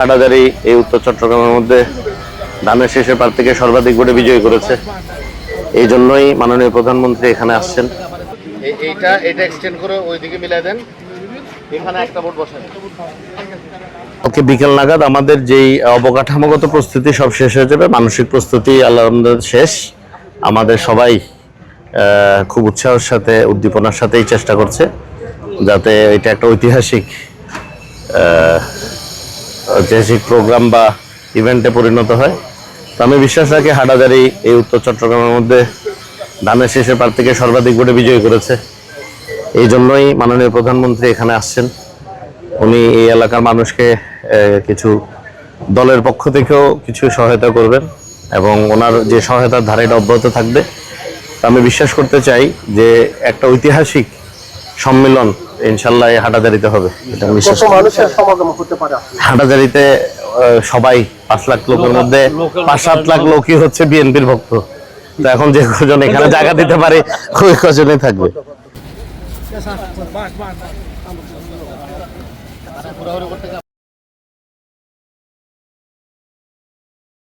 হাটাজারি এই উত্তর চট্টগ্রামের মধ্যে ধানের শীষের প্রার্থীকে সর্বাধিক ভোটে বিজয়ী করেছে। এই জন্যই মাননীয় প্রধানমন্ত্রী এখানে আসছেন। এটা এক্সটেন্ড করে ওইদিকে মিলাই দেন, এখানে একটা ভোট বসান। ওকে বিকেল নাগাদ আমাদের যেই অবকাঠামোগত প্রস্তুতি সব শেষ হয়ে যাবে, মানসিক প্রস্তুতি আলহামদুলিল্লাহ শেষ। আমাদের সবাই খুব উৎসাহের সাথে উদ্দীপনার সাথেই চেষ্টা করছে যাতে এটা একটা ঐতিহাসিক প্রোগ্রাম বা ইভেন্টে পরিণত হয়। তো আমি বিশ্বাস রাখি হাটাজারি এই উত্তর চট্টগ্রামের মধ্যে ধানের শীষের প্রার্থীকে সর্বাধিক ভোটে বিজয়ী করেছে। এই জন্যই মাননীয় প্রধানমন্ত্রী এখানে আসছেন। উনি এই এলাকার মানুষকে কিছু দলের পক্ষ থেকেও কিছু সহায়তা করবেন এবং ওনার যে সহায়তার ধারা এটা অব্যাহত থাকবে। আমি বিশ্বাস করতে চাই যে একটা ঐতিহাসিক সম্মেলন ইনশাল্লাহ হাটাজারিতে হবে। হাটাজারিতে সবাই 5 লাখ লোকের মধ্যে 5-7 লাখ লোকই হচ্ছে বিএনপির ভক্ত। তো এখন যে কজন এখানে জায়গা দিতে পারে ওই কজনই থাকবে।